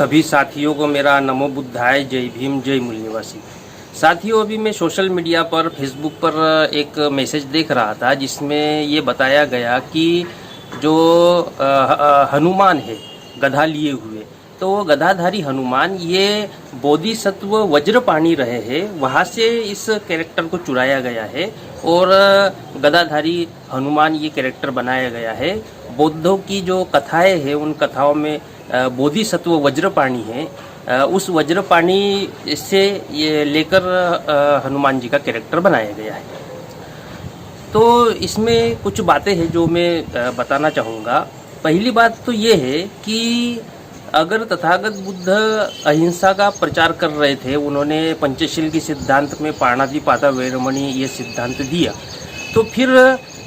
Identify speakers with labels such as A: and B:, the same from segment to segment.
A: सभी साथियों को मेरा नमो बुद्धाय, जय भीम, जय मूल निवासी। साथियों, अभी मैं सोशल मीडिया पर फेसबुक पर एक मैसेज देख रहा था जिसमें ये बताया गया कि जो हनुमान है गधा लिए हुए, तो वो गधाधारी हनुमान ये बोधिसत्व वज्रपाणी रहे हैं, वहाँ से इस कैरेक्टर को चुराया गया है और गधाधारी हनुमान ये कैरेक्टर बनाया गया है। बौद्धों की जो कथाएं हैं उन कथाओं में बोधिसत्व वज्रपाणी है, उस वज्रपाणी से ये लेकर हनुमान जी का कैरेक्टर बनाया गया है। तो इसमें कुछ बातें हैं जो मैं बताना चाहूँगा। पहली बात तो ये है कि अगर तथागत बुद्ध अहिंसा का प्रचार कर रहे थे, उन्होंने पंचशील के सिद्धांत में पाणातिपाता वैरमणि ये सिद्धांत दिया, तो फिर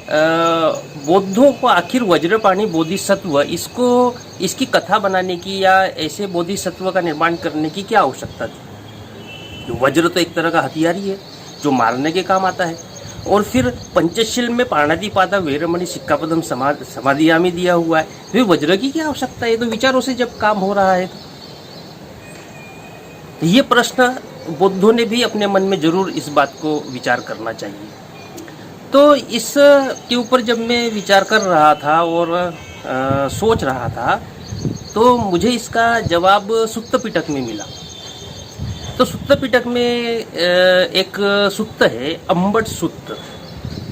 A: बौद्धों को आखिर वज्रपाणी बोधिसत्व इसकी कथा बनाने की या ऐसे बोधिसत्व का निर्माण करने की क्या आवश्यकता थी? वज्र तो एक तरह का हथियार ही है जो मारने के काम आता है। और फिर पंचशील में पाणातिपाता वैरमणि सिक्कापदम समाधियामी दिया हुआ है, फिर वज्र की क्या आवश्यकता है? तो विचारों से जब काम हो रहा है तो ये प्रश्न बौद्धों ने भी अपने मन में जरूर इस बात को विचार करना चाहिए। तो इस के ऊपर जब मैं विचार कर रहा था और सोच रहा था, तो मुझे इसका जवाब सुत्त पिटक में मिला। तो सुत्त पिटक में एक सुत्त है अम्बट सुत्त।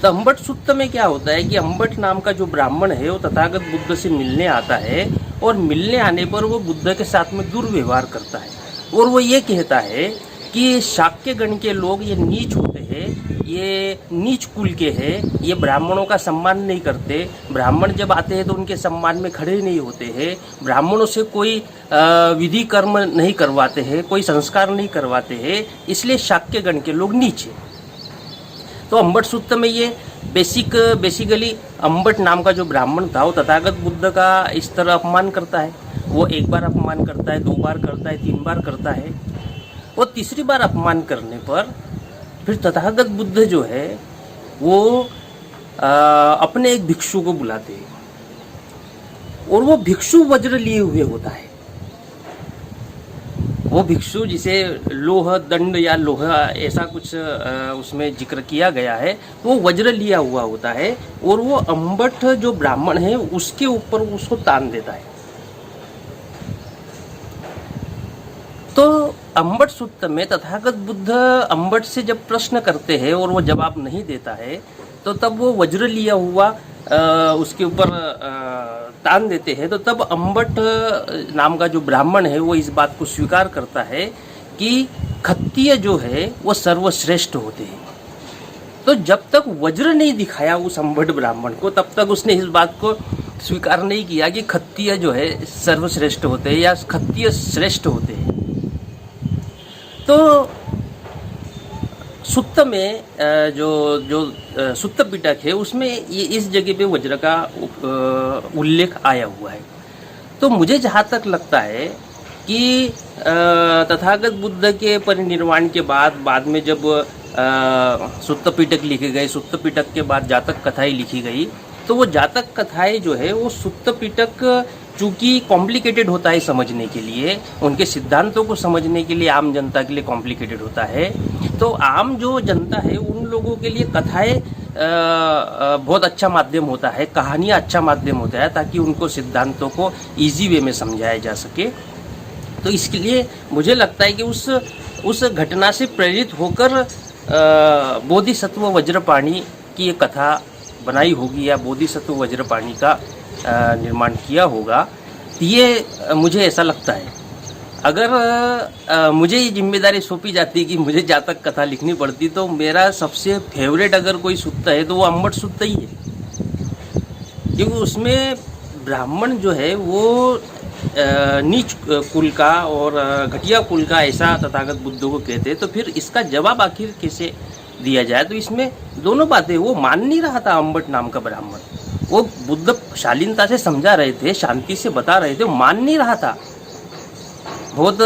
A: तो अम्बट सुत्त में क्या होता है कि अम्बट नाम का जो ब्राह्मण है वो तथागत बुद्ध से मिलने आता है और मिलने आने पर वो बुद्ध के साथ में दुर्व्यवहार करता है और वो ये कहता है कि शाक्य गण के लोग ये नीच होते हैं, ये नीच कुल के हैं, ये ब्राह्मणों का सम्मान नहीं करते, ब्राह्मण जब आते हैं तो उनके सम्मान में खड़े नहीं होते हैं, ब्राह्मणों से कोई विधि कर्म नहीं करवाते हैं, कोई संस्कार नहीं करवाते हैं, इसलिए शाक्य गण के लोग नीच हैं। तो अम्बट सूत्र में ये बेसिकली अम्बट नाम का जो ब्राह्मण था वो तथागत बुद्ध का इस तरह अपमान करता है। वो एक बार अपमान करता है, 2 बार करता है, 3 बार करता है और तीसरी बार अपमान करने पर फिर तथागत बुद्ध जो है वो अपने एक भिक्षु को बुलाते हैं और वो भिक्षु वज्र लिए हुए होता है। वो भिक्षु जिसे लोह दंड या लोह ऐसा कुछ उसमें जिक्र किया गया है, वो वज्र लिया हुआ होता है और वो अम्बट जो ब्राह्मण है उसके ऊपर उसको तान देता है। तो अम्बट सूत्र में तथागत बुद्ध अम्बट से जब प्रश्न करते हैं और वो जवाब नहीं देता है, तो तब वो वज्र लिया हुआ उसके ऊपर तान देते हैं। तो तब अम्बट नाम का जो ब्राह्मण है वो इस बात को स्वीकार करता है कि क्षत्रिय जो है वो सर्वश्रेष्ठ होते हैं। तो जब तक वज्र नहीं दिखाया उस अम्बट ब्राह्मण को, तब तक उसने इस बात को स्वीकार नहीं किया कि क्षत्रिय जो है सर्वश्रेष्ठ होते हैं या क्षत्रिय श्रेष्ठ होते हैं। तो सुत्त में जो सुत्त पिटक है उसमें ये इस जगह पे वज्र का उल्लेख आया हुआ है। तो मुझे जहाँ तक लगता है कि तथागत बुद्ध के परिनिर्वाण के बाद में जब सुत्त पिटक लिखे गए, सुत्त पिटक के बाद जातक कथाएं लिखी गई, तो वो जातक कथाएं जो है वो सुत्त पिटक चूँकि कॉम्प्लिकेटेड होता है समझने के लिए, उनके सिद्धांतों को समझने के लिए आम जनता के लिए कॉम्प्लिकेटेड होता है। तो आम जो जनता है उन लोगों के लिए कथाएं बहुत अच्छा माध्यम होता है, कहानियाँ अच्छा माध्यम होता है, ताकि उनको सिद्धांतों को इजी वे में समझाया जा सके। तो इसके लिए मुझे लगता है कि उस घटना से प्रेरित होकर बोधिसत्व वज्रपाणी की ये कथा बनाई होगी या बोधिसत्व वज्रपाणी का निर्माण किया होगा। ये मुझे ऐसा लगता है। अगर मुझे ये जिम्मेदारी सौंपी जाती कि मुझे जातक कथा लिखनी पड़ती, तो मेरा सबसे फेवरेट अगर कोई सुत्त है तो वो अम्बट सुत्त ही है, क्योंकि उसमें ब्राह्मण जो है वो नीच कुल का और घटिया कुल का ऐसा तथागत बुद्ध को कहते हैं। तो फिर इसका जवाब आखिर कैसे दिया जाए? तो इसमें दोनों बातें, वो मान नहीं रहा था अम्बट नाम का ब्राह्मण, वो बुद्ध शालीनता से समझा रहे थे, शांति से बता रहे थे, वो मान नहीं रहा था। बहुत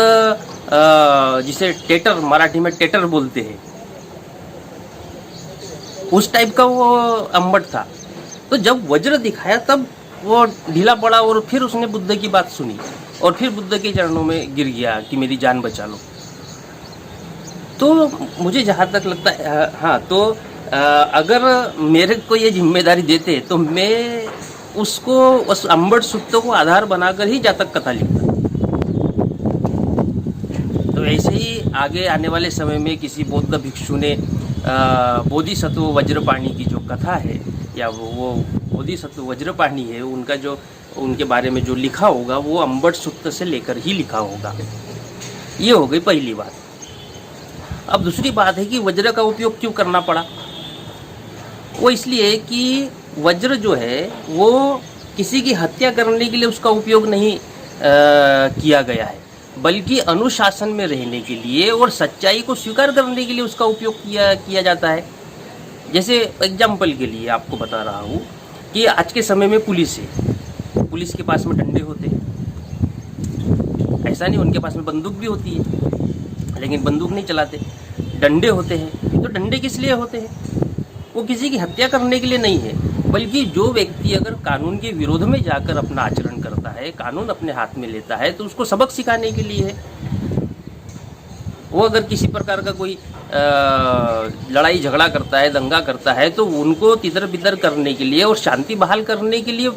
A: जिसे टेटर, मराठी में टेटर बोलते हैं, उस टाइप का वो अम्बट था। तो जब वज्र दिखाया तब वो ढीला पड़ा और फिर उसने बुद्ध की बात सुनी और फिर बुद्ध के चरणों में गिर गया कि मेरी जान बचा लो। तो मुझे जहाँ तक लगता है, हाँ, तो अगर मेरे को ये जिम्मेदारी देते तो मैं उसको उस अम्बट सुत्त को आधार बनाकर ही जातक कथा लिखता। तो ऐसे ही आगे आने वाले समय में किसी बौद्ध भिक्षु ने बोधिसत्व वज्रपाणी की जो कथा है या वो बोधिसत्व वज्रपाणी है, उनका जो उनके बारे में जो लिखा होगा वो अम्बट सुत्त से लेकर ही लिखा होगा। ये हो गई पहली बात। अब दूसरी बात है कि वज्र का उपयोग क्यों करना पड़ा। वो इसलिए कि वज्र जो है वो किसी की हत्या करने के लिए उसका उपयोग नहीं किया गया है, बल्कि अनुशासन में रहने के लिए और सच्चाई को स्वीकार करने के लिए उसका उपयोग किया जाता है। जैसे एग्जाम्पल के लिए आपको बता रहा हूँ कि आज के समय में पुलिस है, पुलिस के पास में डंडे होते हैं, ऐसा नहीं, उनके पास में बंदूक भी होती है, लेकिन बंदूक नहीं चलाते, डंडे होते हैं। तो डंडे किस लिए होते हैं? वो किसी की हत्या करने के लिए नहीं है, बल्कि जो व्यक्ति अगर कानून के विरोध में जाकर अपना आचरण करता है, कानून अपने हाथ में लेता है, तो उसको सबक सिखाने के लिए है। वो अगर किसी प्रकार का कोई लड़ाई झगड़ा करता है, दंगा करता है, तो उनको तितर बितर करने के लिए और शांति बहाल करने के लिए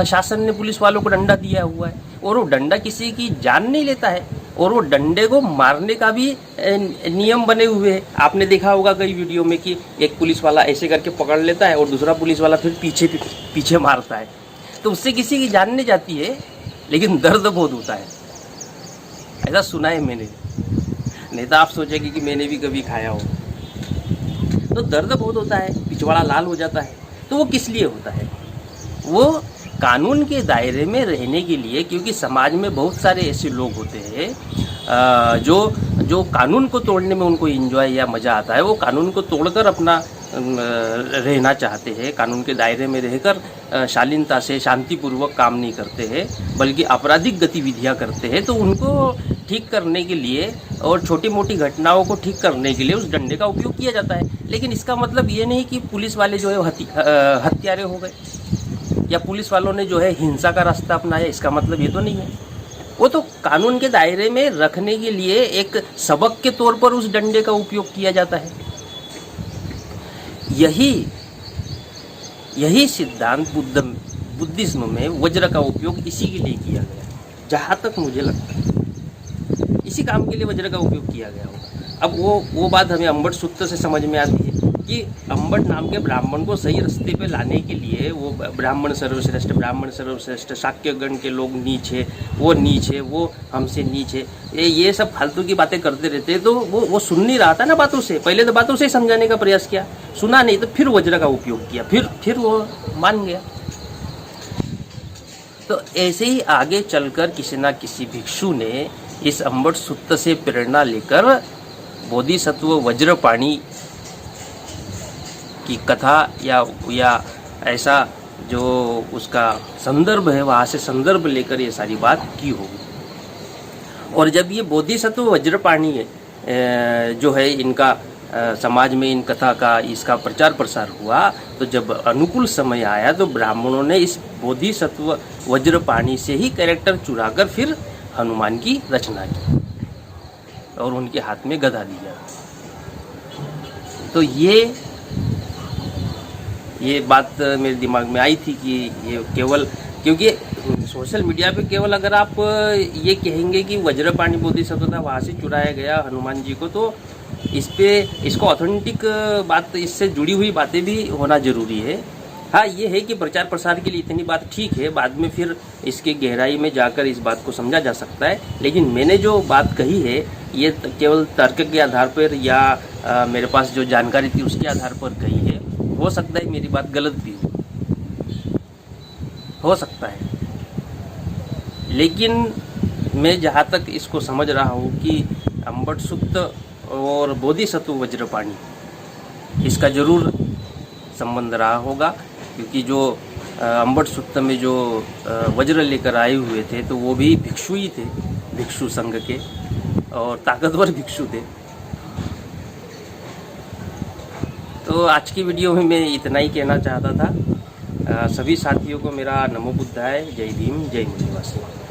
A: शासन ने पुलिस वालों को डंडा दिया हुआ है। और वो डंडा किसी की जान नहीं लेता है, और वो डंडे को मारने का भी नियम बने हुए हैं। आपने देखा होगा कई वीडियो में कि एक पुलिस वाला ऐसे करके पकड़ लेता है और दूसरा पुलिस वाला फिर पीछे मारता है। तो उससे किसी की जान नहीं जाती है, लेकिन दर्द बहुत होता है। ऐसा सुना है मैंने, नहीं तो आप सोचेंगे कि मैंने भी कभी खाया हो। तो दर्द बहुत होता है, पिछवाड़ा लाल हो जाता है। तो वो किस लिए होता है? वो कानून के दायरे में रहने के लिए, क्योंकि समाज में बहुत सारे ऐसे लोग होते हैं जो कानून को तोड़ने में उनको एंजॉय या मज़ा आता है। वो कानून को तोड़कर अपना रहना चाहते हैं, कानून के दायरे में रहकर शालीनता से शांतिपूर्वक काम नहीं करते हैं, बल्कि आपराधिक गतिविधियां करते हैं। तो उनको ठीक करने के लिए और छोटी मोटी घटनाओं को ठीक करने के लिए उस डंडे का उपयोग किया जाता है। लेकिन इसका मतलब ये नहीं कि पुलिस वाले जो है हत्यारे हो गए या पुलिस वालों ने जो है हिंसा का रास्ता अपनाया, इसका मतलब ये तो नहीं है। वो तो कानून के दायरे में रखने के लिए एक सबक के तौर पर उस डंडे का उपयोग किया जाता है। यही सिद्धांत बुद्धिज्म में वज्र का उपयोग इसी के लिए किया गया, जहाँ तक मुझे लगता है इसी काम के लिए वज्र का उपयोग किया गया होगा। अब वो बात हमें अम्बट सूत्र से समझ में आती है कि अम्बट नाम के ब्राह्मण को सही रास्ते पे लाने के लिए वो ब्राह्मण सर्वश्रेष्ठ, शाक्यगण के लोग नीच है, वो नीच है, वो हमसे नीच है, ये सब फालतू की बातें करते रहते। तो वो सुन नहीं रहा था ना बातों से, पहले तो बातों से ही समझाने का प्रयास किया, सुना नहीं तो फिर वज्र का उपयोग किया, फिर वो मान गया। तो ऐसे ही आगे चलकर किसी ना किसी भिक्षु ने इस अम्बट सूत्र से प्रेरणा लेकर बोधिसत्व वज्रपाणी की कथा या ऐसा जो उसका संदर्भ है वहाँ से संदर्भ लेकर ये सारी बात की होगी। और जब ये बोधिसत्व वज्रपाणी जो है इनका समाज में इन कथा का इसका प्रचार प्रसार हुआ, तो जब अनुकूल समय आया तो ब्राह्मणों ने इस बोधिसत्व वज्रपाणी से ही कैरेक्टर चुराकर फिर हनुमान की रचना की और उनके हाथ में गदा दिया। तो ये बात मेरे दिमाग में आई थी कि ये केवल क्योंकि सोशल मीडिया पे केवल अगर आप ये कहेंगे कि वज्रपाणी बोधिसत्व था वहाँ से चुराया गया हनुमान जी को, तो इसको ऑथेंटिक बात, इससे जुड़ी हुई बातें भी होना जरूरी है। हाँ, ये है कि प्रचार प्रसार के लिए इतनी बात ठीक है, बाद में फिर इसके गहराई में जाकर इस बात को समझा जा सकता है। लेकिन मैंने जो बात कही है ये केवल तर्क के आधार पर या मेरे पास जो जानकारी थी उसके आधार पर कही है। हो सकता है मेरी बात गलत भी हो सकता है, लेकिन मैं जहाँ तक इसको समझ रहा हूँ कि अम्बट सूत्र और बोधिसत्व वज्रपाणी इसका जरूर संबंध रहा होगा, क्योंकि जो अम्बट सूत्र में जो वज्र लेकर आए हुए थे तो वो भी भिक्षु ही थे, भिक्षु संघ के, और ताकतवर भिक्षु थे। तो आज की वीडियो में मैं इतना ही कहना चाहता था। सभी साथियों को मेरा नमो बुद्धाय, जय भीम, जय मुनिवासी।